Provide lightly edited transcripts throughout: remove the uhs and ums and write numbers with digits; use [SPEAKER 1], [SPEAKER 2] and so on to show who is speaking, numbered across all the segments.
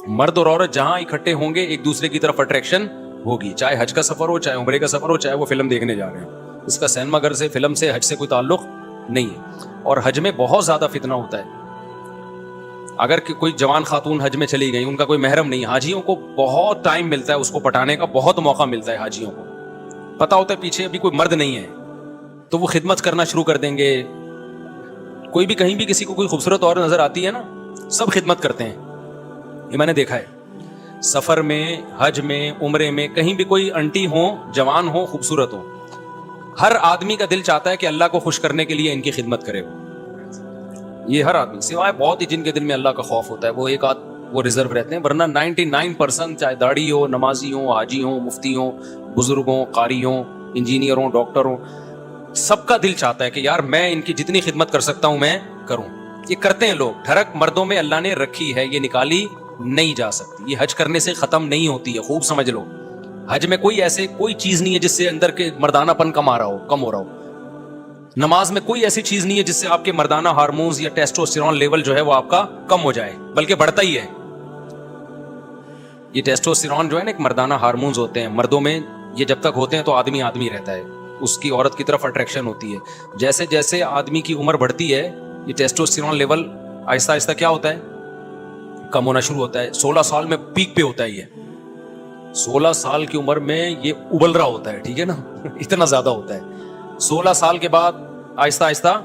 [SPEAKER 1] مرد اور عورت جہاں اکٹھے ہوں گے ایک دوسرے کی طرف اٹریکشن ہوگی, چاہے حج کا سفر ہو, چاہے عمرے کا سفر ہو, چاہے وہ فلم دیکھنے جا رہے ہیں. اس کا سینما گھر سے, فلم سے, حج سے کوئی تعلق نہیں ہے. اور حج میں بہت زیادہ فتنہ ہوتا ہے. اگر کوئی جوان خاتون حج میں چلی گئی, ان کا کوئی محرم نہیں, حاجیوں کو بہت ٹائم ملتا ہے, اس کو پٹانے کا بہت موقع ملتا ہے. حاجیوں کو پتا ہوتا ہے پیچھے ابھی کوئی مرد نہیں ہے, تو وہ خدمت کرنا شروع کر دیں گے. کوئی بھی کہیں بھی کسی کو کوئی خوبصورت عورت نظر آتی ہے نا, سب خدمت کرتے ہیں. یہ میں نے دیکھا ہے. سفر میں, حج میں, عمرے میں, کہیں بھی کوئی انٹی ہو, جوان ہو, خوبصورت ہو, ہر آدمی کا دل چاہتا ہے کہ اللہ کو خوش کرنے کے لیے ان کی خدمت کرے. یہ ہر آدمی, سوائے بہت ہی جن کے دل میں اللہ کا خوف ہوتا ہے, وہ ایک آدھ وہ ریزرو رہتے ہیں. ورنہ 99% چاہے داڑھی ہو, نمازی ہوں, حاجی ہوں, مفتی ہوں, بزرگ ہوں, قاری ہوں, انجینئر ہوں, ڈاکٹر ہوں, سب کا دل چاہتا ہے کہ یار میں ان کی جتنی خدمت کر سکتا ہوں میں کروں. یہ کرتے ہیں لوگ. ٹھڑک مردوں میں اللہ نے رکھی ہے, یہ نکالی نہیں جا سکتی. یہ حج کرنے سے ختم نہیں ہوتی ہے, خوب سمجھ لو. حج میں کوئی چیز نہیں ہے جس سے اندر کے مردانہ پن کم ہو رہا ہو. نماز میں کوئی ایسی چیز نہیں ہے جس سے آپ کے مردانہ ہارمونز یا ٹیسٹوسٹیرون لیول جو ہے وہ آپ کا کم ہو جائے, بلکہ بڑھتا ہی ہے. یہ ٹیسٹوسٹیرون جو ہے نا, ایک مردانہ ہارمونز ہوتے ہیں مردوں میں, یہ جب تک ہوتے ہیں تو آدمی رہتا ہے, اس کی عورت کی طرف اٹریکشن ہوتی ہے. جیسے جیسے آدمی کی عمر بڑھتی ہے, یہ ٹیسٹوسٹیرون لیول آہستہ آہستہ کیا ہوتا ہے, کم ہونا شروع ہوتا ہے. 16 سال میں پیک پہ ہوتا ہے. یہ 16 سال کی عمر میں یہ ابل رہا ہوتا ہے, ٹھیک ہے نا, اتنا زیادہ ہوتا ہے. 16 سال کے بعد آہستہ آہستہ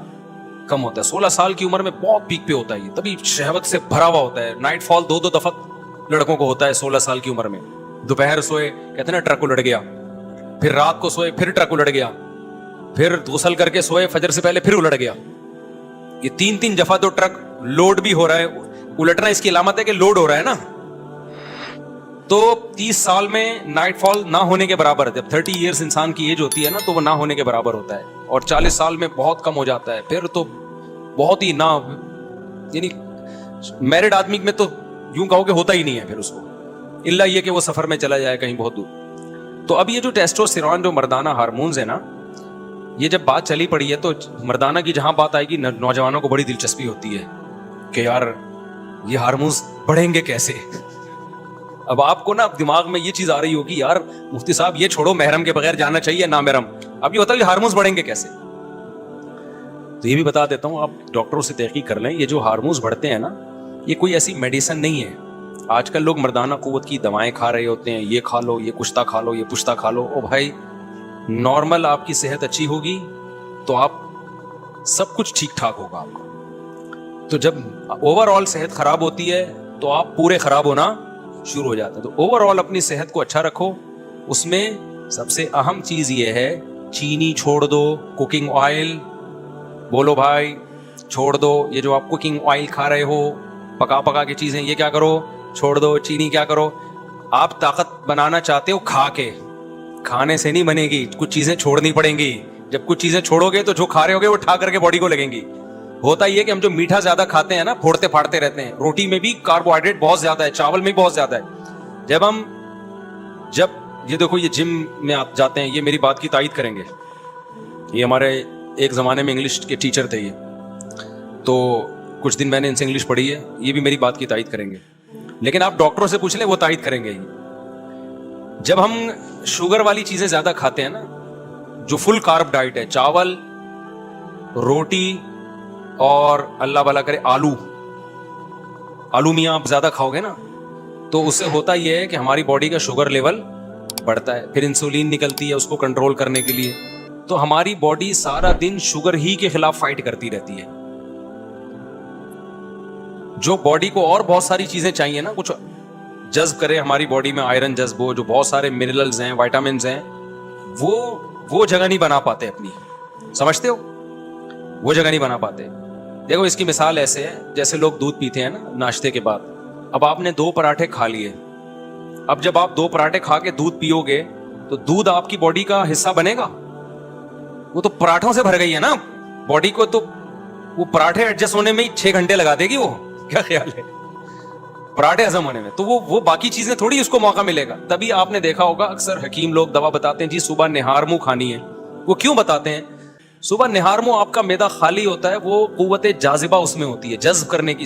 [SPEAKER 1] کم ہوتا ہے. 16 سال کی عمر میں بہت پیک پہ ہوتا ہے یہ, تبھی شہوت سے بھرا ہوا ہوتا ہے. نائٹ فال 2 دفعہ لڑکوں کو ہوتا ہے 16 سال کی عمر میں. دوپہر سوئے, کہتے ہیں نا ٹرک الٹ گیا, پھر رات کو سوئے پھر ٹرک الٹ گیا, پھر غسل کر کے سوئے فجر سے پہلے پھر الٹ گیا. یہ 3 دفعہ تو ٹرک لوڈ بھی ہو رہا ہے. الٹنا اس کی علامت ہے کہ لوڈ ہو رہا ہے نا. تو 30 سال میں نائٹ فال نہ ہونے کے برابر ہے. جب 30 ایئرس انسان کی ایج ہوتی ہے نا, تو وہ نہ ہونے کے برابر ہوتا ہے. اور 40 سال میں بہت کم ہو جاتا ہے. پھر تو بہت ہی نہ, یعنی میرڈ آدمی میں تو یوں کہو کہ ہوتا ہی نہیں ہے پھر اس کو, الا یہ کہ وہ سفر میں چلا جائے کہیں بہت دور. تو اب یہ جو ٹیسٹوسٹیرون جو مردانہ ہارمونز ہے نا, یہ جب بات چلی پڑی ہے تو مردانہ کی جہاں بات آئے گی, نوجوانوں کو بڑی دلچسپی ہوتی ہے کہ یار یہ ہارمونز بڑھیں گے کیسے. اب آپ کو نا دماغ میں یہ چیز آ رہی ہوگی, یار مفتی صاحب یہ چھوڑو, محرم کے بغیر جانا چاہیے, نا محرم. اب یہ ہوتا ہے کہ ہارمونز بڑھیں گے کیسے. تو یہ بھی بتا دیتا ہوں, آپ ڈاکٹروں سے تحقیق کر لیں. یہ جو ہارمونز بڑھتے ہیں نا, یہ کوئی ایسی میڈیسن نہیں ہے. آج کل لوگ مردانہ قوت کی دوائیں کھا رہے ہوتے ہیں, یہ کھا لو, یہ کشتا کھا لو, یہ پشتا کھا لو. او بھائی, نارمل آپ کی صحت اچھی ہوگی تو آپ سب کچھ ٹھیک ٹھاک ہوگا آپ کو. تو جب اوور آل صحت خراب ہوتی ہے تو آپ پورے خراب ہونا شروع ہو جاتے ہیں. تو اوور آل اپنی صحت کو اچھا رکھو. اس میں سب سے اہم چیز یہ ہے, چینی چھوڑ دو, کوکنگ آئل, بولو بھائی چھوڑ دو. یہ جو آپ کوکنگ آئل کھا رہے ہو, پکا کی چیزیں, یہ کیا کرو, چھوڑ دو. چینی کیا کرو, آپ طاقت بنانا چاہتے ہو کھا کے, کھانے سے نہیں بنے گی, کچھ چیزیں چھوڑنی پڑیں گی. جب کچھ چیزیں چھوڑو گے تو جو کھا رہے ہوگے وہ ٹھا کر کے باڈی کو لگیں گی. ہوتا یہ کہ ہم جو میٹھا زیادہ کھاتے ہیں نا, پھوڑتے پھاڑتے رہتے ہیں. روٹی میں بھی کاربوہائیڈریٹ بہت زیادہ ہے, چاول میں بھی بہت زیادہ ہے. جب یہ دیکھو, یہ جم میں آپ جاتے ہیں, یہ میری بات کی تائید کریں گے. یہ ہمارے ایک زمانے میں انگلش کے ٹیچر تھے یہ, تو کچھ دن میں نے ان سے انگلش پڑھی ہے, یہ بھی میری بات کی تائید کریں گے. لیکن آپ ڈاکٹروں سے پوچھ لیں, وہ تائید کریں گے. جب ہم شوگر والی چیزیں زیادہ کھاتے ہیں نا, جو فل کارب ڈائٹ ہے, چاول, روٹی اور اللہ بھلا کرے آلو میاں آپ زیادہ کھاؤ گے نا, تو اس سے ہوتا یہ ہے کہ ہماری باڈی کا شوگر لیول بڑھتا ہے. پھر انسولین نکلتی ہے اس کو کنٹرول کرنے کے لیے. تو ہماری باڈی سارا دن شوگر ہی کے خلاف فائٹ کرتی رہتی ہے. جو باڈی کو اور بہت ساری چیزیں چاہیے نا, کچھ جذب کرے ہماری باڈی میں, آئرن جذب ہو, جو بہت سارے منرلز ہیں, وائٹامنز ہیں, وہ جگہ نہیں بنا پاتے اپنی. سمجھتے ہو, وہ جگہ نہیں بنا پاتے. دیکھو اس کی مثال ایسے ہے, جیسے لوگ دودھ پیتے ہیں نا ناشتے کے بعد. اب آپ نے 2 پراٹھے کھا لیے. اب جب آپ 2 پراٹھے کھا کے دودھ پیو گے تو دودھ آپ کی باڈی کا حصہ بنے گا؟ وہ تو پراٹھوں سے بھر گئی ہے نا باڈی کو, تو وہ پراٹھے ایڈجسٹ ہونے میں ہی 6 گھنٹے لگا دے گی. وہ کیا خیال ہے, پراٹھے ہضم ہونے میں؟ تو وہ باقی چیزیں تھوڑی اس کو موقع ملے گا. تبھی آپ نے دیکھا ہوگا اکثر حکیم لوگ دوا بتاتے ہیں, جی صبح نہار منہ کھانی ہے. وہ کیوں بتاتے ہیں؟ صبح نہار منہ آپ کا معدہ خالی ہوتا ہے, وہ قوت جاذبہ اس میں ہوتی ہے, جذب کرنے کی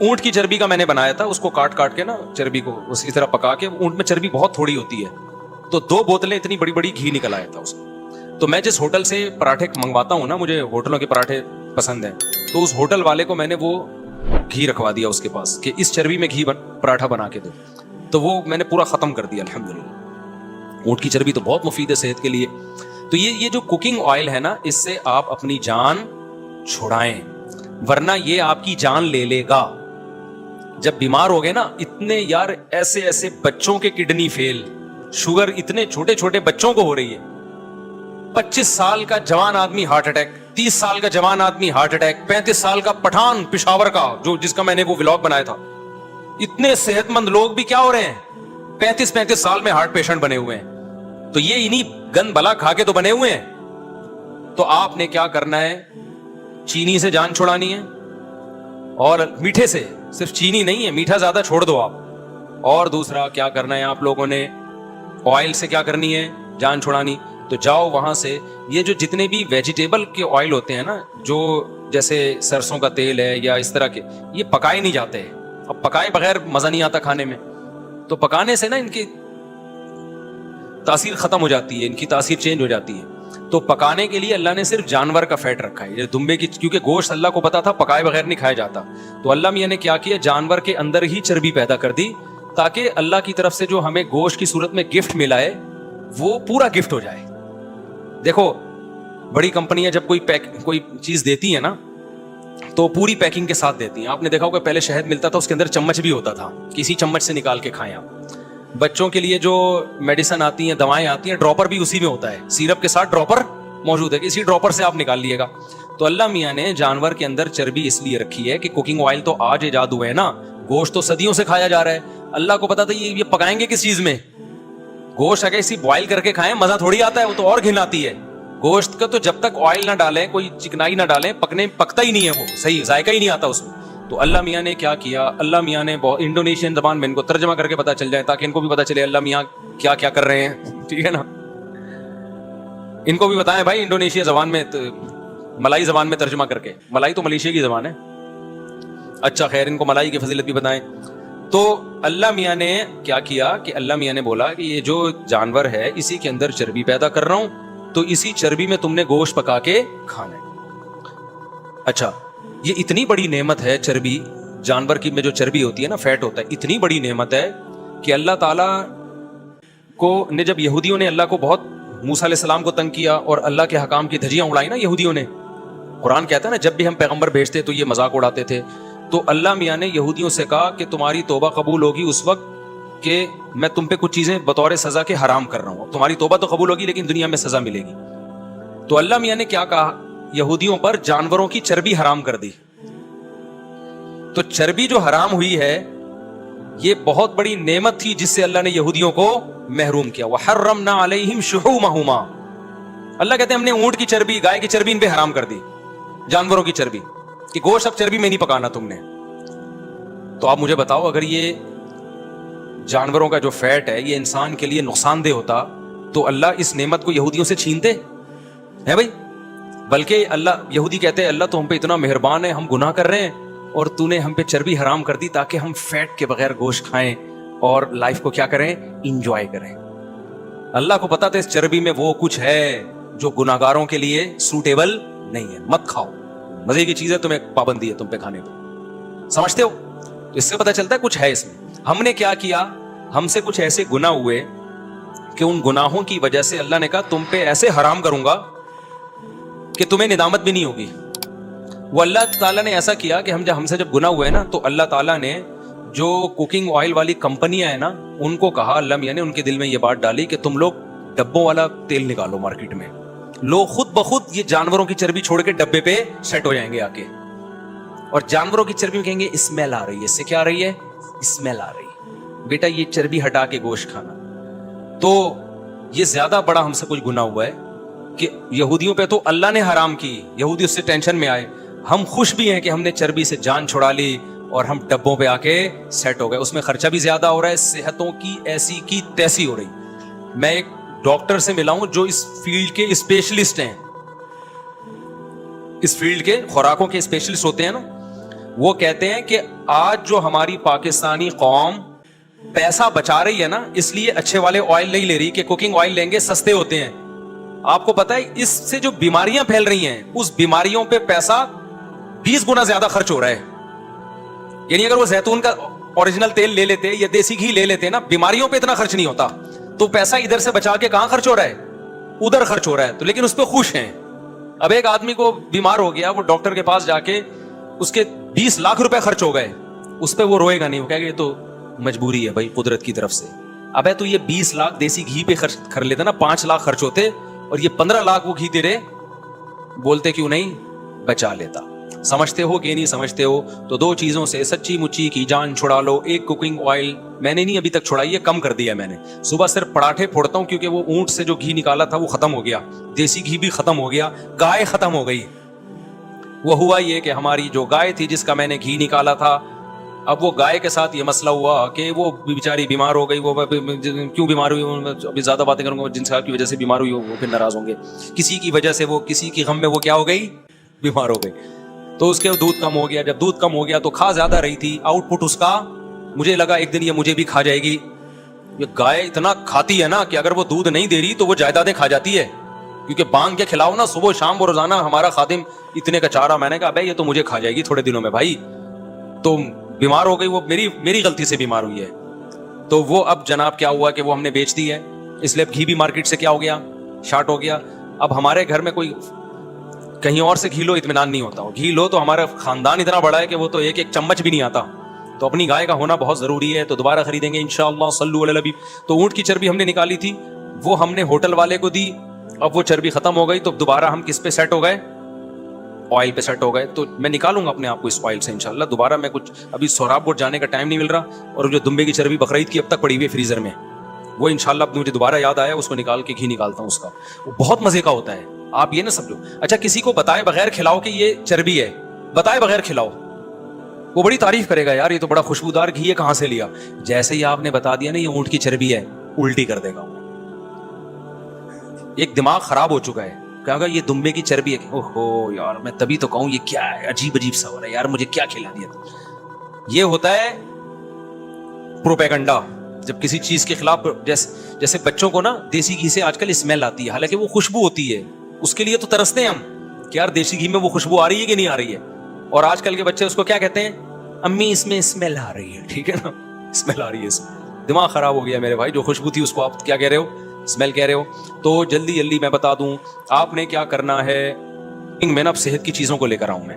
[SPEAKER 1] اونٹ کی چربی کا میں نے بنایا تھا, اس کو کاٹ کاٹ کے نا چربی کو اسی طرح پکا کے, اونٹ میں چربی بہت تھوڑی ہوتی ہے, تو 2 بوتلیں اتنی بڑی بڑی گھی نکل آیا تھا اس کو. تو میں جس ہوٹل سے پراٹھے منگواتا ہوں نا, مجھے ہوٹلوں کے پراٹھے پسند ہیں, تو اس ہوٹل والے کو میں نے وہ گھی رکھوا دیا اس کے پاس کہ اس چربی میں گھی پراٹھا بنا کے دو, تو وہ میں نے پورا ختم کر دیا الحمدللہ. اونٹ کی چربی تو بہت مفید ہے صحت کے لیے. تو یہ جو کوکنگ آئل ہے نا, اس سے آپ اپنی جان چھڑائیں, ورنہ یہ آپ کی جان لے لے گا. جب بیمار ہو گئے نا, اتنے یار ایسے ایسے بچوں کے کڈنی فیل, شوگر اتنے چھوٹے چھوٹے بچوں کو ہو رہی ہے. 25 سال کا جوان آدمی ہارٹ اٹیک, 30 سال کا جوان آدمی ہارٹ اٹیک, 35 سال کا پٹھان پشاور کا جس کا میں نے وہ ولاگ بنایا تھا. اتنے صحت مند لوگ بھی کیا ہو رہے ہیں, 35 سال میں ہارٹ پیشنٹ بنے ہوئے ہیں. تو یہ انہی گند بلا کھا کے تو بنے ہوئے ہیں. تو آپ نے کیا کرنا ہے, چینی سے جان چھڑانی ہے, اور میٹھے سے, صرف چینی نہیں ہے, میٹھا زیادہ چھوڑ دو آپ. اور دوسرا کیا کرنا ہے آپ لوگوں نے, آئل سے کیا کرنی ہے, جان چھڑانی. تو جاؤ وہاں سے, یہ جو جتنے بھی ویجیٹیبل کے آئل ہوتے ہیں نا, جو جیسے سرسوں کا تیل ہے یا اس طرح کے, یہ پکائے نہیں جاتے. اب پکائے بغیر مزہ نہیں آتا کھانے میں, تو پکانے سے نا ان کی تاثیر ختم ہو جاتی ہے, ان کی تاثیر چینج ہو جاتی ہے. تو پکانے کے لیے اللہ نے صرف جانور کا فیٹ رکھا ہے, دمبے کی, کیونکہ گوشت اللہ کو پتا تھا پکائے بغیر نہیں کھایا جاتا. تو اللہ میاں نے کیا کیا, جانور کے اندر ہی چربی پیدا کر دی, تاکہ اللہ کی طرف سے جو ہمیں گوشت کی صورت میں گفٹ ملا ہے وہ پورا گفٹ ہو جائے. دیکھو بڑی کمپنیاں جب کوئی چیز دیتی ہے نا, تو پوری پیکنگ کے ساتھ دیتی ہیں. آپ نے دیکھا ہوگا پہلے شہد ملتا تھا, اس کے اندر چمچ بھی ہوتا تھا, کسی چمچ سے نکال کے کھائیں آپ. بچوں کے لیے جو میڈیسن آتی ہیں, دوائیں آتی ہیں, ڈراپر بھی اسی میں ہوتا ہے, سیرپ کے ساتھ ڈراپر موجود ہے, اسی ڈراپر سے آپ نکال لیے گا. تو اللہ میاں نے جانور کے اندر چربی اس لیے رکھی ہے کہ کوکنگ آئل تو آج ایجاد ہوئے ہیں نا, گوشت تو صدیوں سے کھایا جا رہا ہے. اللہ کو پتا تھا یہ پکائیں گے کس چیز میں. گوشت اگر اسی بوائل کر کے کھائیں مزہ تھوڑی آتا ہے, وہ تو اور گھن آتی ہے. گوشت کا تو جب تک آئل نہ ڈالیں, کوئی چکنائی نہ ڈالیں, پکتا ہی نہیں ہے, وہ صحیح ذائقہ ہی نہیں آتا اس میں. تو اللہ میاں نے کیا کیا, اللہ میاں نے انڈونیشین زبان میں ان کو ترجمہ کر کے پتا چل جائے, تاکہ ان کو بھی پتا چلے اللہ میاں کیا کیا کر رہے ہیں. ٹھیک ہے نا, ان کو بھی بتائیں بھائی انڈونیشیا زبان میں, ملائی زبان میں ترجمہ کر کے. ملائی تو ملیشیا کی زبان ہے. اچھا خیر, ان کو ملائی کی فضیلت بھی بتائیں. تو اللہ میاں نے کیا کیا کہ اللہ میاں نے بولا کہ یہ جو جانور ہے اسی کے اندر چربی پیدا کر رہا ہوں, تو اسی چربی میں تم نے گوشت پکا کے کھانا ہے. اچھا, یہ اتنی بڑی نعمت ہے چربی, جانور کی میں جو چربی ہوتی ہے نا, فیٹ ہوتا ہے, اتنی بڑی نعمت ہے کہ اللہ تعالیٰ کو نے, جب یہودیوں نے اللہ کو بہت, موسیٰ علیہ السلام کو تنگ کیا اور اللہ کے حکام کی دھجیاں اڑائی نا یہودیوں نے. قرآن کہتا ہے نا جب بھی ہم پیغمبر بھیجتے تو یہ مذاق اڑاتے تھے. تو اللہ میاں نے یہودیوں سے کہا کہ تمہاری توبہ قبول ہوگی اس وقت کہ میں تم پہ کچھ چیزیں بطور سزا کے حرام کر رہا ہوں. تمہاری توبہ تو قبول ہوگی لیکن دنیا میں سزا ملے گی. تو اللہ میاں نے کیا کہا, یہودیوں پر جانوروں کی چربی حرام کر دی. تو چربی جو حرام ہوئی ہے یہ بہت بڑی نعمت تھی جس سے اللہ نے یہودیوں کو محروم کیا. وحرمنا علیہم شحومہما, اللہ کہتے ہیں ہم نے اونٹ کی چربی, گائے کی چربی ان پہ حرام کر دی, جانوروں کی چربی, کہ گوشت اب چربی میں نہیں پکانا تم نے. تو آپ مجھے بتاؤ, اگر یہ جانوروں کا جو فیٹ ہے یہ انسان کے لیے نقصان دہ ہوتا تو اللہ اس نعمت کو یہودیوں سے چھینتے ہے بھائی؟ بلکہ اللہ, یہودی کہتے ہیں اللہ تو ہم پہ اتنا مہربان ہے, ہم گناہ کر رہے ہیں اور تو نے ہم پہ چربی حرام کر دی تاکہ ہم فیٹ کے بغیر گوشت کھائیں اور لائف کو کیا کریں, انجوائے کریں. اللہ کو پتا تھا اس چربی میں وہ کچھ ہے جو گناہگاروں کے لیے سوٹیبل نہیں ہے, مت کھاؤ, مزے کی چیز ہے, تمہیں پابندی ہے تم پہ کھانے پہ, سمجھتے ہو؟ تو اس سے پتا چلتا ہے کچھ ہے اس میں. ہم نے کیا کیا, ہم سے کچھ ایسے گناہ ہوئے کہ ان گناہوں کی وجہ سے اللہ نے کہا تم پہ ایسے حرام کروں گا کہ تمہیں ندامت بھی نہیں ہوگی. وہ اللہ تعالیٰ نے ایسا کیا کہ ہم سے جب گناہ ہوئے نا, تو اللہ تعالیٰ نے جو کوکنگ آئل والی کمپنیاں ہیں نا, ان کو کہا, اللہ میاں نے ان کے دل میں یہ بات ڈالی کہ تم لوگ ڈبوں والا تیل نکالو مارکیٹ میں. لوگ خود بخود یہ جانوروں کی چربی چھوڑ کے ڈبے پہ سیٹ ہو جائیں گے آ کے, اور جانوروں کی چربی میں کہیں گے اسمیل آ رہی ہے. اس سے کیا آ رہی ہے؟ اسمیل آ رہی ہے. بیٹا یہ چربی ہٹا کے گوشت کھانا. تو یہ زیادہ بڑا ہم سے کچھ گناہ ہوا ہے کہ یہودیوں پہ تو اللہ نے حرام کی, یہودی اس سے ٹینشن میں آئے. ہم خوش بھی ہیں کہ ہم نے چربی سے جان چھڑا لی اور ہم ڈبوں پہ آ کے سیٹ ہو گئے. اس میں خرچہ بھی زیادہ ہو رہا ہے, صحتوں کی ایسی کی تیسی ہو رہی. میں ایک ڈاکٹر سے ملا ہوں جو اس فیلڈ کے اسپیشلسٹ ہیں, اس فیلڈ کے خوراکوں کے اسپیشلسٹ ہوتے ہیں نا, وہ کہتے ہیں کہ آج جو ہماری پاکستانی قوم پیسہ بچا رہی ہے نا, اس لیے اچھے والے آئل نہیں لے رہی کہ کوکنگ آئل لیں گے سستے ہوتے ہیں. آپ کو پتا ہے اس سے جو بیماریاں پھیل رہی ہیں اس بیماریوں پہ پیسہ 20 گنا زیادہ خرچ ہو رہا ہے. یعنی اگر وہ زیتون کا اوریجنل تیل لے لیتے یا دیسی گھی لے لیتے نا, بیماریوں پہ اتنا خرچ نہیں ہوتا. تو پیسہ ادھر سے بچا کے کہاں خرچ ہو رہا ہے, ادھر خرچ ہو رہا ہے. تو لیکن اس پہ خوش ہیں. اب ایک آدمی کو بیمار ہو گیا, وہ ڈاکٹر کے پاس جا کے اس کے 20 لاکھ روپے خرچ ہو گئے, اس پہ وہ روئے گا نہیں, وہ کہے گا یہ تو مجبوری ہے بھائی قدرت کی طرف سے. ابے تو یہ 20 لاکھ دیسی گھی پہ خرچ کر لیتا نا, 5 لاکھ خرچ ہوتے, اور یہ 15 لاکھ وہ گھی تیرے بولتے کیوں نہیں بچا لیتا. سمجھتے ہو کہ نہیں سمجھتے ہو؟ تو 2 چیزوں سے سچی مچی کی جان چھڑا لو. ایک کوکنگ آئل میں نے نہیں ابھی تک چھڑائی ہے, کم کر دیا میں نے. صبح صرف پراٹھے پھوڑتا ہوں کیونکہ وہ اونٹ سے جو گھی نکالا تھا وہ ختم ہو گیا, دیسی گھی بھی ختم ہو گیا, گائے ختم ہو گئی. وہ ہوا یہ کہ ہماری جو گائے تھی جس کا میں نے گھی نکالا تھا, اب وہ گائے کے ساتھ یہ مسئلہ ہوا کہ وہ بیچاری بیمار ہو گئی. وہ کیوں بیمار ہوئی, ابھی زیادہ باتیں کروں گا, جن کی وجہ سے بیمار ہوئی وہ پھر ناراض ہوں گے. کسی کی وجہ سے وہ کسی کی غم میں وہ کیا ہو گئی, بیمار ہو گئی. تو اس کے دودھ کم ہو گیا. جب دودھ کم ہو گیا تو کھا زیادہ رہی تھی, آؤٹ پٹ اس کا مجھے لگا ایک دن یہ مجھے بھی کھا جائے گی. یہ گائے اتنا کھاتی ہے نا کہ اگر وہ دودھ نہیں دے رہی تو وہ جائیدادیں کھا جاتی ہے, کیونکہ بانگ کے کھلاؤ نا صبح شام وہ روزانہ. ہمارا خادم اتنے کا چارہ, میں نے کہا بھائی یہ تو مجھے کھا جائے گی تھوڑے دنوں میں بھائی. تو بیمار ہو گئی وہ, میری غلطی سے بیمار ہوئی ہے. تو وہ اب جناب کیا ہوا کہ وہ ہم نے بیچ دی ہے, اس لیے گھی بھی مارکیٹ سے کیا ہو گیا, شارٹ ہو گیا. اب ہمارے گھر میں کوئی کہیں اور سے گھی لو اطمینان نہیں ہوتا. گھی لو تو ہمارا خاندان اتنا بڑا ہے کہ وہ تو ایک چمچ بھی نہیں آتا. تو اپنی گائے کا ہونا بہت ضروری ہے. تو دوبارہ خریدیں گے انشاءاللہ. صلو علی النبی. تو اونٹ کی چربی ہم نے نکالی تھی, وہ ہم نے ہوٹل والے کو دی. اب وہ چربی ختم ہو گئی تو دوبارہ ہم کس پہ سیٹ ہو گئے, آئل پہ سیٹ ہو گئے. تو میں نکالوں گا اپنے آپ کو اس آئل سے انشاءاللہ. دوبارہ میں کچھ ابھی سوراب کوٹ جانے کا ٹائم نہیں مل رہا, اور جو دمبے کی چربی بقرعید کی اب تک پڑی ہوئی ہے فریزر میں, وہ انشاءاللہ اب مجھے دوبارہ یاد آیا, اس کو نکال کے گھی نکالتا ہوں اس کا. وہ بہت مزے کا ہوتا ہے. آپ یہ نہ سمجھو اچھا کسی کو بتائے بغیر کھلاؤ کہ یہ چربی ہے, بتائے بغیر کھلاؤ, وہ بڑی تعریف کرے گا, یار یہ تو بڑا خوشبودار گھی ہے, کہاں سے لیا. جیسے ہی آپ نے بتا دیا نا یہ اونٹ کی چربی ہے, الٹی کر دے گا. ایک دماغ خراب ہو چکا ہے, کہا گا یہ دمبے کی چربی ہے. اوہو یار میں تبھی تو کہوں یہ کیا ہے, عجیب عجیب سا ہو رہا ہے یار, مجھے کیا کھلا دیا. یہ ہوتا ہے پروپیگنڈا. جب کسی چیز کے خلاف, جیسے بچوں کو نا دیسی گھی سے آج کل اسمیل آتی ہے, حالانکہ وہ خوشبو ہوتی ہے, اس کے لیے تو ترستے ہیں ہم کہ یار دیسی گھی میں وہ خوشبو آ رہی ہے کہ نہیں آ رہی ہے. اور آج کل کے بچے اس کو کیا کہتے ہیں, امی اس میں اسمیل آ رہی ہے. ٹھیک ہے نا, اسمیل آ رہی ہے, اس میں دماغ خراب ہو گیا میرے بھائی. جو خوشبو تھی اس کو آپ کیا کہہ رہے ہو, اسمیل کہہ رہے ہو. تو جلدی جلدی میں بتا دوں آپ نے کیا کرنا ہے. میں نا اب صحت کی چیزوں کو لے کر آؤں میں.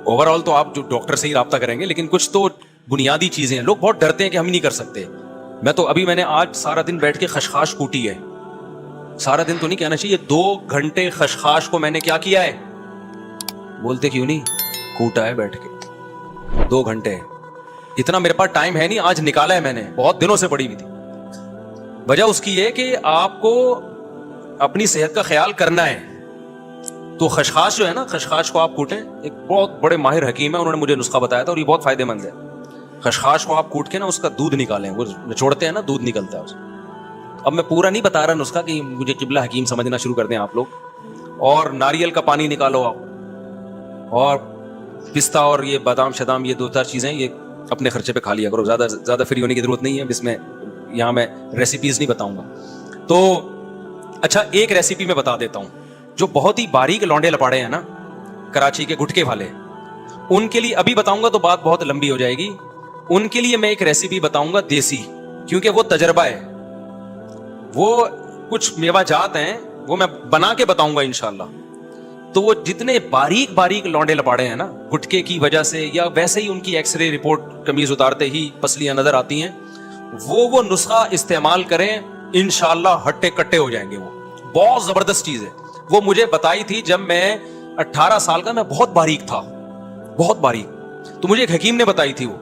[SPEAKER 1] اوور آل تو آپ جو ڈاکٹر سے ہی رابطہ کریں گے, لیکن کچھ تو بنیادی چیزیں ہیں. لوگ بہت ڈرتے ہیں کہ ہم ہی نہیں کر سکتے. میں نے آج سارا دن بیٹھ کے خشخاش کوٹی ہے. سارا دن تو نہیں کہنا چاہیے, 2 گھنٹے خشخاش کو میں نے کیا کیا ہے, بولتے کیوں نہیں, کوٹا ہے بیٹھ کے 2 گھنٹے. اتنا میرے پاس ٹائم ہے نہیں, آج نکالا ہے میں نے, بہت دنوں سے پڑی ہوئی تھی. وجہ اس کی ہے کہ آپ کو اپنی صحت کا خیال کرنا ہے. تو خشخاش جو ہے نا, خشخاش کو آپ کوٹیں. ایک بہت بڑے ماہر حکیم ہے, انہوں نے مجھے نسخہ بتایا تھا اور یہ بہت فائدے مند ہے. خشخاش کو آپ کوٹ کے نا اس کا دودھ نکالیں, وہ نچوڑتے ہیں نا دودھ نکلتا ہے اس. اب میں پورا نہیں بتا رہا نسخہ کہ مجھے قبلہ حکیم سمجھنا شروع کر دیں آپ لوگ. اور ناریل کا پانی نکالو آپ, اور پستہ اور یہ بادام شدام, یہ 2-4 چیزیں یہ اپنے خرچے پہ کھا لیا کرو. زیادہ فری ہونے کی ضرورت نہیں ہے. اس میں یہاں میں ریسیپیز نہیں بتاؤں گا. تو اچھا ایک ریسیپی میں بتا دیتا ہوں. جو بہت ہی باریک لونڈے لپاڑے ہیں نا کراچی کے گٹکے والے, ان کے لیے ابھی بتاؤں گا تو بات بہت لمبی ہو جائے گی. ان کے لیے میں ایک ریسیپی بتاؤں گا دیسی, کیونکہ وہ تجربہ ہے. وہ کچھ میوہ جات ہیں وہ میں بنا کے بتاؤں گا انشاءاللہ. تو وہ جتنے باریک باریک لونڈے لپاڑے ہیں نا گٹکے کی وجہ سے, یا ویسے ہی ان کی ایکس رے رپورٹ قمیض اتارتے ہی پسلیاں نظر آتی ہیں, وہ نسخہ استعمال کریں انشاءاللہ ہٹے کٹے ہو جائیں گے. وہ بہت زبردست چیز ہے. وہ مجھے بتائی تھی جب میں 18 سال کا, میں بہت باریک تھا, بہت باریک. تو مجھے ایک حکیم نے بتائی تھی وہ,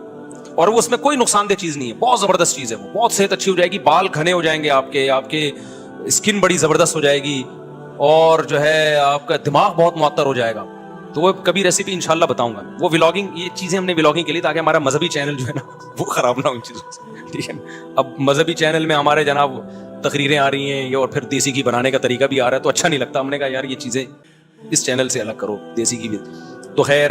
[SPEAKER 1] اور وہ اس میں کوئی نقصان دہ چیز نہیں ہے, بہت زبردست چیز ہے. وہ بہت صحت اچھی ہو جائے گی, بال گھنے ہو جائیں گے آپ کے اسکن بڑی زبردست ہو جائے گی, اور جو ہے آپ کا دماغ بہت معطر ہو جائے گا. تو وہ کبھی ریسیپی انشاءاللہ بتاؤں گا. وہ ولاگنگ, یہ چیزیں ہم نے ولاگنگ کے لیے تاکہ ہمارا مذہبی چینل جو ہے نا وہ خراب نہ ہو ان چیزوں سے. ٹھیک ہے, اب مذہبی چینل میں ہمارے جناب تقریریں آ رہی ہیں, اور پھر دیسی گھی بنانے کا طریقہ بھی آ رہا ہے, تو اچھا نہیں لگتا. ہم نے کہا یار یہ چیزیں اس چینل سے الگ کرو, دیسی گھی بھی. تو خیر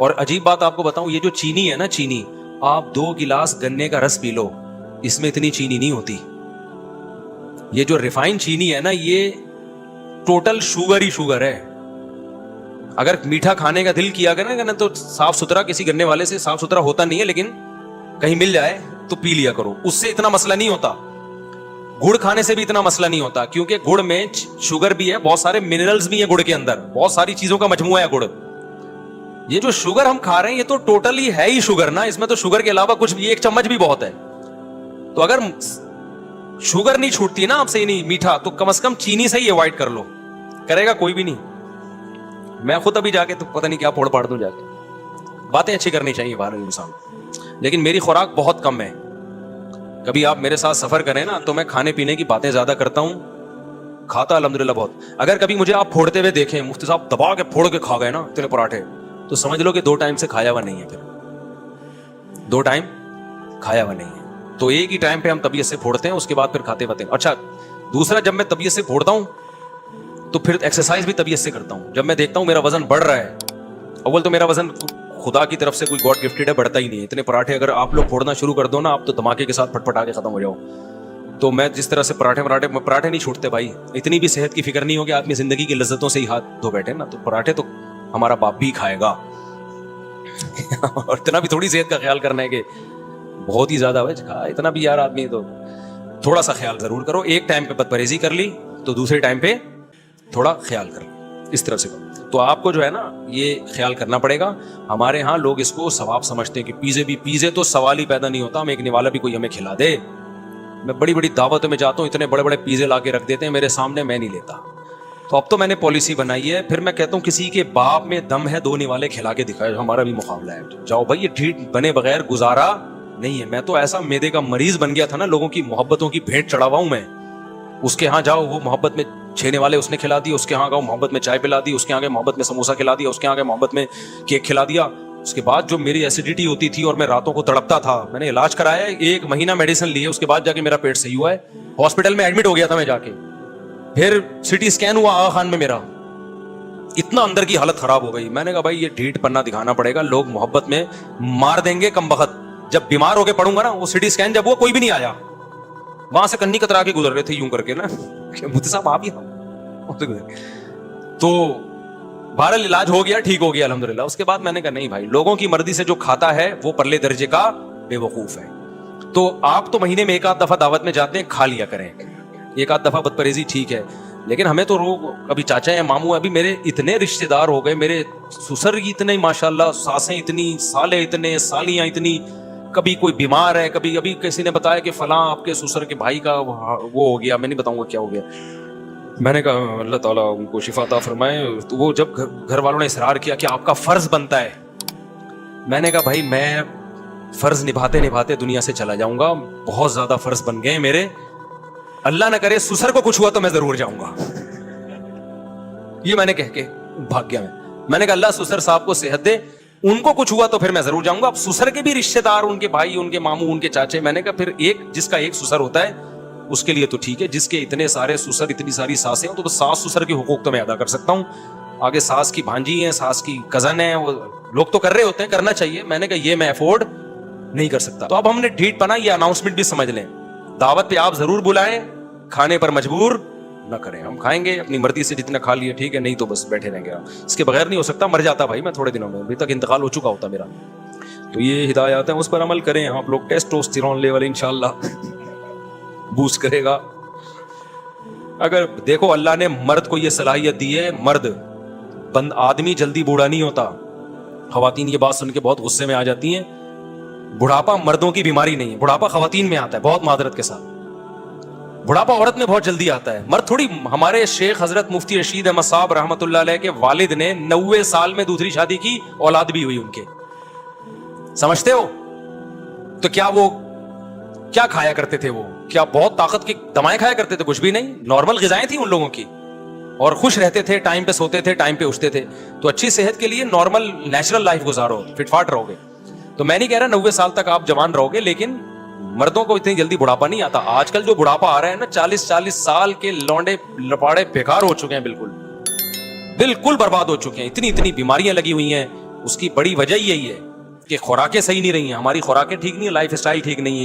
[SPEAKER 1] اور عجیب بات آپ کو بتاؤں, یہ جو چینی ہے نا, چینی, آپ 2 گلاس گنے کا رس پی لو, اس میں اتنی چینی نہیں ہوتی. یہ جو ریفائن چینی ہے نا, یہ ٹوٹل شوگر ہی شوگر ہے. اگر میٹھا کھانے کا دل کیا کرے نا, تو صاف ستھرا کسی گنے والے سے صاف ستھرا ہوتا نہیں ہے, لیکن کہیں مل جائے تو پی لیا کرو, اس سے اتنا مسئلہ نہیں ہوتا. گڑ کھانے سے بھی اتنا مسئلہ نہیں ہوتا, کیونکہ گڑ میں شوگر بھی ہے, بہت سارے منرلز بھی ہیں گڑ کے اندر, بہت ساری چیزوں کا مجموعہ ہے گڑ. یہ جو شوگر ہم کھا رہے ہیں یہ تو ٹوٹلی ہے ہی شوگر نا, اس میں تو شوگر کے علاوہ کچھ بھی, 1 چمچ بھی بہت ہے. تو اگر شوگر نہیں چھوٹتی نا آپ سے, نہیں میٹھا, تو کم از کم چینی سے ہی اوائڈ کر لو. کرے گا کوئی بھی نہیں. میں خود ابھی جا کے تو پتہ نہیں کیا پھوڑ پاڑ دوں جا کے. باتیں اچھی کرنی چاہیے باہر انسان, لیکن میری خوراک بہت کم ہے. کبھی آپ میرے ساتھ سفر کریں نا, تو میں کھانے پینے کی باتیں زیادہ کرتا ہوں, کھاتا الحمدللہ بہت. اگر کبھی مجھے آپ پھوڑتے ہوئے دیکھیں, مفتی صاحب دبا کے پھوڑ کے کھا گئے نا اتنے پراٹھے, تو سمجھ لو کہ 2 ٹائم سے کھایا ہوا نہیں ہے. پھر 2 ٹائم کھایا ہوا نہیں ہے, تو ایک ہی ٹائم پہ ہم طبیعت سے پھوڑتے ہیں, اس کے بعد پھر کھاتے ہوتے ہیں. اچھا دوسرا, جب میں طبیعت سے پھوڑتا ہوں تو پھر ایکسرسائز بھی طبیعت سے کرتا ہوں. جب میں دیکھتا ہوں میرا وزن بڑھ رہا ہے, اول تو میرا وزن خدا کی طرف سے کوئی گاڈ گفٹڈ ہے, بڑھتا ہی نہیں ہے. اتنے پراٹھے اگر آپ لوگ پھوڑنا شروع کر دو نا, آپ تو دھماکے کے ساتھ پھٹ پھٹا کے ختم ہو جاؤ. تو میں جس طرح سے پراٹھے نہیں چھوٹتے بھائی. اتنی بھی صحت کی فکر نہیں ہوگی, آدمی زندگی کی لذتوں سے ہی ہاتھ دھو بیٹھے نا, تو پراٹھے تو ہمارا باپ بھی کھائے گا. اور اتنا بھی تھوڑی صحت کا خیال کرنا ہے کہ بہت ہی زیادہ اتنا بھی یار آدمی, تو تھوڑا سا خیال ضرور کرو. ایک ٹائم پہ بد پرہیزی کر لی تو دوسرے ٹائم پہ تھوڑا خیال کر لو, اس طرح سے کرو. تو آپ کو جو ہے نا یہ خیال کرنا پڑے گا. ہمارے ہاں لوگ اس کو ثواب سمجھتے ہیں کہ پیزے تو سوال ہی پیدا نہیں ہوتا, ہم ایک نوالا بھی کوئی ہمیں کھلا دے. میں بڑی بڑی دعوتوں میں جاتا ہوں, اتنے بڑے بڑے پیزے لا کے رکھ دیتے ہیں میرے سامنے, میں نہیں لیتا. تو اب تو میں نے پالیسی بنائی ہے, پھر میں کہتا ہوں کسی کے باپ میں دم ہے 2 نوالے کھلا کے دکھائے, ہمارا بھی مقابلہ ہے. جاؤ بھائی, یہ ڈھیٹ بنے بغیر گزارا نہیں ہے. میں تو ایسا میدے کا مریض بن گیا تھا نا, لوگوں کی محبتوں کی بھیٹ چڑھاوا ہوں میں. اس کے ہاں جاؤ, وہ محبت میں 6 نوالے اس نے کھلا دی, اس کے ہاں گاؤ محبت میں چائے پلا دی, اس کے آگے محبت میں سموسا کھلا دیا, اس کے آگے محبت میں کیک کھلا دیا. اس کے بعد جو میری ایسیڈیٹی ہوتی تھی اور میں راتوں کو تڑپتا تھا, میں نے علاج کرایا, 1 مہینہ میڈیسن لی ہے, اس کے بعد جا کے میرا پیٹ صحیح ہوا ہے. ہاسپٹل میں ایڈمٹ ہو گیا تھا میں جا کے, پھر سٹی اسکین ہوا آغا خان میں میرا, اتنا اندر کی حالت خراب ہو گئی. میں نے کہا بھائی یہ ڈھیٹ پنا دکھانا پڑے گا, لوگ محبت میں مار دیں گے کم بخت. جب بیمار ہو کے پڑوں گا نا, وہ سٹی اسکین جب وہ کوئی بھی نہیں آیا, وہاں سے کنی کترا کے گزر رہے تھے یوں کر کے نا, مفتی صاحب آپ ہی. تو بہرحال علاج ہو گیا, ٹھیک ہو گیا الحمدللہ. اس کے بعد میں نے کہا نہیں بھائی, لوگوں کی مرضی سے جو کھاتا ہے وہ پرلے درجے کا بے وقوف ہے. تو آپ تو مہینے میں 1 آدھ دفعہ دعوت میں جاتے ہیں, کھا لیا کریں 1 آدھ دفعہ, بدپریزی ٹھیک ہے, لیکن ہمیں تو ابھی چاچا ہیں, ماموں, ابھی میرے اتنے رشتے دار ہو گئے, میرے سسر اتنے ماشاءاللہ, ساسیں اتنی, سالے اتنے, سالیاں اتنی, کبھی کوئی بیمار ہے, کبھی ابھی کسی نے بتایا کہ فلاں آپ کے سسر کے بھائی کا وہ ہو گیا, میں نہیں بتاؤں گا کیا ہو گیا. میں نے کہا اللہ تعالیٰ ان کو شفا عطا فرمائے. تو وہ جب گھر والوں نے اصرار کیا کہ آپ کا فرض بنتا ہے, میں نے کہا بھائی میں فرض نبھاتے نبھاتے دنیا سے چلا جاؤں گا, بہت زیادہ فرض بن گئے میرے, اللہ نہ کرے سسر کو کچھ ہوا تو میں ضرور جاؤں گا. یہ میں نے کہہ کے بھاگ گیا. میں نے کہا اللہ سسر صاحب کو صحت دے, ان کو کچھ ہوا تو پھر میں ضرور جاؤں گا. اب سسر کے بھی رشتے دار, ان کے بھائی, ان کے ماموں, ان کے چاچے, میں نے کہا پھر جس کا ایک سسر ہوتا ہے اس کے لیے تو ٹھیک ہے, جس کے اتنے سارے سسر, اتنی ساری ساسیں ہوں, تو ساس سسر کے حقوق تو میں ادا کر سکتا ہوں. آگے ساس کی بھانجی ہیں, ساس کی کزن ہیں, وہ لوگ تو کر رہے ہوتے ہیں, کرنا چاہیے. میں نے کہا یہ میں افورڈ نہیں کر سکتا. تو اب ہم نے ڈھیٹ پنا, یہ اناؤنسمنٹ بھی سمجھ لیں, دعوت پہ آپ ضرور بلائیں, کھانے پر مجبور نہ کریں. ہم کھائیں گے اپنی مرضی سے, جتنا کھا لیے ٹھیک ہے, نہیں تو بس بیٹھے رہیں گے. اس کے بغیر نہیں ہو سکتا, مر جاتا بھائی میں تھوڑے دنوں میں, ابھی تک انتقال ہو چکا ہوتا میرا. تو یہ ہدایات ہیں, اس پر عمل کریں آپ لوگ. ٹیسٹوسٹیرون لیول انشاءاللہ بوسٹ کرے گا. اگر دیکھو اللہ نے مرد کو یہ صلاحیت دی ہے, مرد آدمی جلدی بوڑھا نہیں ہوتا. خواتین یہ بات سن کے بہت غصے میں آ جاتی ہیں, بڑھاپا مردوں کی بیماری نہیں ہے, بڑھاپا خواتین میں آتا ہے, بہت معذرت کے ساتھ. بڑھاپا عورت میں بہت جلدی آتا ہے, مرد تھوڑی. ہمارے شیخ حضرت مفتی رشید احمد صاحب رحمۃ اللہ علیہ کے والد نے 90 سال میں دوسری شادی کی, اولاد بھی ہوئی ان کے. سمجھتے ہو؟ تو کیا وہ کیا کھایا کرتے تھے, وہ کیا بہت طاقت کی دمائیں کھایا کرتے تھے؟ کچھ بھی نہیں, نارمل غذائیں تھیں ان لوگوں کی, اور خوش رہتے تھے, ٹائم پہ سوتے تھے, ٹائم پہ اٹھتے تھے. تو اچھی صحت کے لیے نارمل نیچرل لائف گزارو, فٹ فاٹ رہو گے. تو میں نہیں کہہ رہا 90 سال تک آپ جوان رہو گے, لیکن مردوں کو اتنی جلدی بڑھاپا نہیں آتا. آج کل جو بڑھاپا آ رہا ہے نا, 40 سال کے لونڈے لپاڑے بیکار ہو چکے ہیں, بالکل برباد ہو چکے ہیں. اتنی بیماریاں لگی ہوئی ہیں, اس کی بڑی وجہ یہی ہے کہ خوراکیں صحیح نہیں رہی ہیں، ہماری خوراکیں ٹھیک نہیں ہیں، لائف اسٹائل ٹھیک نہیں ہے.